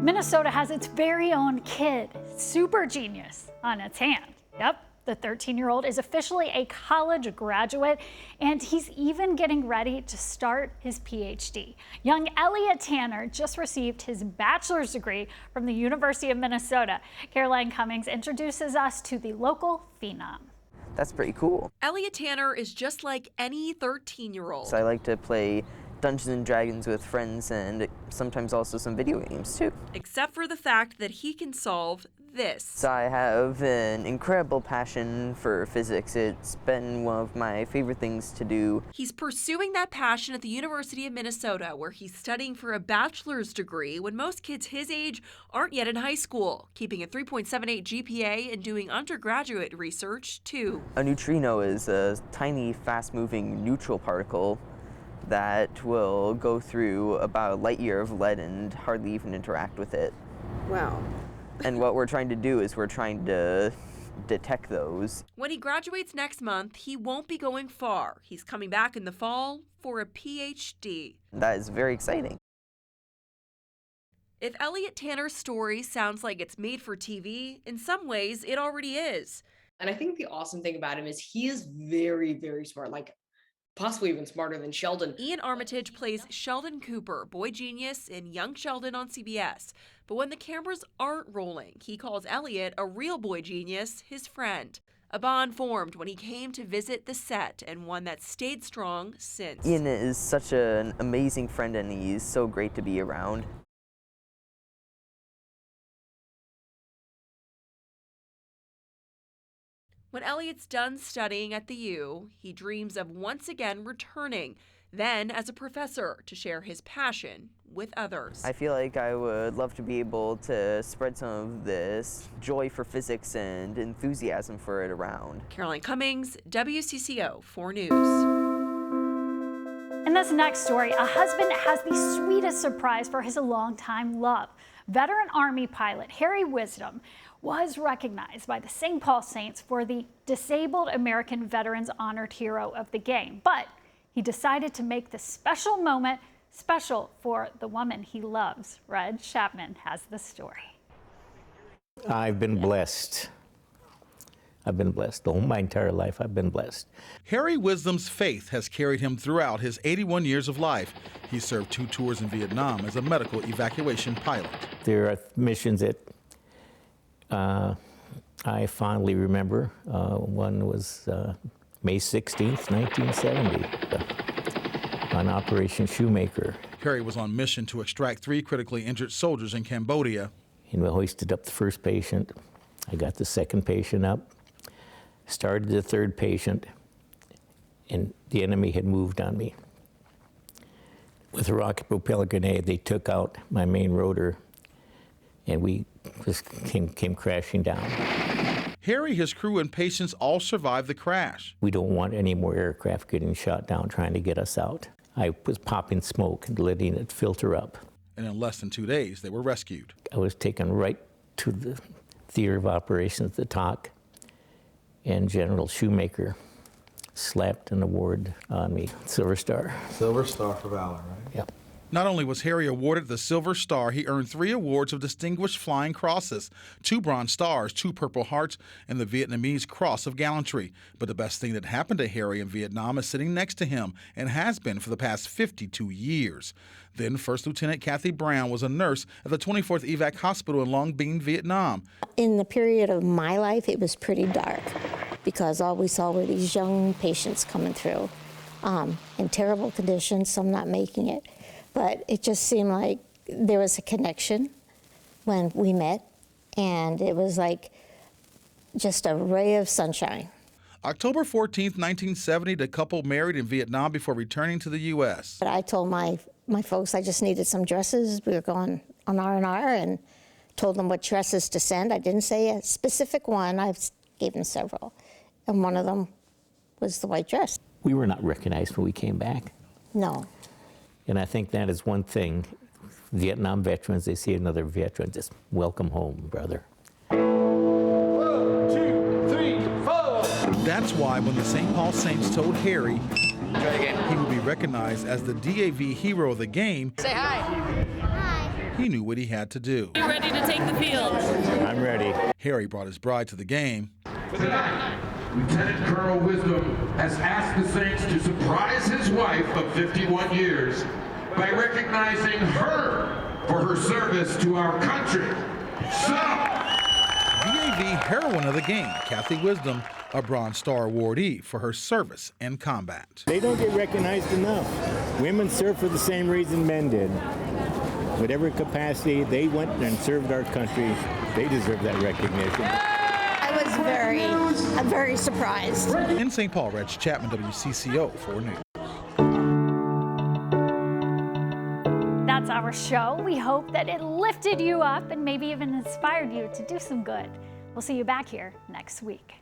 Minnesota has its very own kid, super genius, on its hand. Yep, the 13-year-old is officially a college graduate, and he's even getting ready to start his PhD. Young Elliot Tanner just received his bachelor's degree from the University of Minnesota. Caroline Cummings introduces us to the local phenom. That's pretty cool. Elliot Tanner is just like any 13-year-old. So I like to play Dungeons and Dragons with friends and sometimes also some video games too. Except for the fact that he can solve this. So I have an incredible passion for physics. It's been one of my favorite things to do. He's pursuing that passion at the University of Minnesota, where he's studying for a bachelor's degree when most kids his age aren't yet in high school, keeping a 3.78 GPA and doing undergraduate research too. A neutrino is a tiny, fast-moving neutral particle that will go through about a light year of lead and hardly even interact with it. Wow. And what we're trying to do is we're trying to detect those. When he graduates next month, he won't be going far. He's coming back in the fall for a PhD. That is very exciting. If Elliot Tanner's story sounds like it's made for TV, in some ways it already is. And I think the awesome thing about him is he is very, very smart, like possibly even smarter than Sheldon. Ian Armitage plays Sheldon Cooper, boy genius in Young Sheldon on CBS. But when the cameras aren't rolling, he calls Elliot, a real boy genius, his friend. A bond formed when he came to visit the set, and one that stayed strong since. Ian is such an amazing friend, and he's so great to be around. When Elliot's done studying at the U, he dreams of once again returning, then as a professor to share his passion with others. I feel like I would love to be able to spread some of this joy for physics and enthusiasm for it around. Caroline Cummings, WCCO 4 News. In this next story, a husband has the sweetest surprise for his longtime love. Veteran Army pilot Harry Wisdom was recognized by the St. Paul Saints for the Disabled American Veterans Honored Hero of the Game, but he decided to make this special moment special for the woman he loves. Red Chapman has the story. I've been blessed. I've been blessed. My entire life I've been blessed. Harry Wisdom's faith has carried him throughout his 81 years of life. He served 2 tours in Vietnam as a medical evacuation pilot. There are missions that I fondly remember. One was May 16th, 1970, on Operation Shoemaker. Harry was on mission to extract 3 critically injured soldiers in Cambodia. And we hoisted up the first patient. I got the second patient up, started the third patient, and the enemy had moved on me. With a rocket propellant grenade, they took out my main rotor, and we just came crashing down. Harry, his crew, and patients all survived the crash. We don't want any more aircraft getting shot down trying to get us out. I was popping smoke and letting it filter up. And in less than 2 days, they were rescued. I was taken right to the theater of operations, the TOC, and General Shoemaker slapped an award on me, Silver Star. Silver Star for Valor, right? Yep. Not only was Harry awarded the Silver Star, he earned 3 awards of Distinguished Flying Crosses, 2 Bronze Stars, 2 Purple Hearts, and the Vietnamese Cross of Gallantry. But the best thing that happened to Harry in Vietnam is sitting next to him, and has been for the past 52 years. Then First Lieutenant Kathy Brown was a nurse at the 24th Evac Hospital in Long Binh, Vietnam. In the period of my life, it was pretty dark because all we saw were these young patients coming through in terrible conditions, some not making it. But it just seemed like there was a connection when we met, and it was like just a ray of sunshine. October 14th, 1970, the couple married in Vietnam before returning to the U.S. But I told my folks I just needed some dresses. We were going on R&R and told them what dresses to send. I didn't say a specific one. I gave them several. And one of them was the white dress. We were not recognized when we came back. No. And I think that is one thing. Vietnam veterans, they see another veteran, just welcome home, brother. 1, 2, 3, 4. That's why when the St. Paul Saints told Harry he would be recognized as the DAV Hero of the Game, Say hi. Hi. he knew what he had to do. You ready to take the field? I'm ready. Harry brought his bride to the game. Tonight, Lieutenant Colonel Wisdom has asked the Saints to surprise his wife of 51 years by recognizing her for her service to our country. So, VAV heroine of the game, Kathy Wisdom, a Bronze Star awardee for her service in combat. They don't get recognized enough. Women serve for the same reason men did. Whatever capacity they went and served our country, they deserve that recognition. I'm very surprised. In St. Paul, Reg Chapman, WCCO 4 News. That's our show. We hope that it lifted you up and maybe even inspired you to do some good. We'll see you back here next week.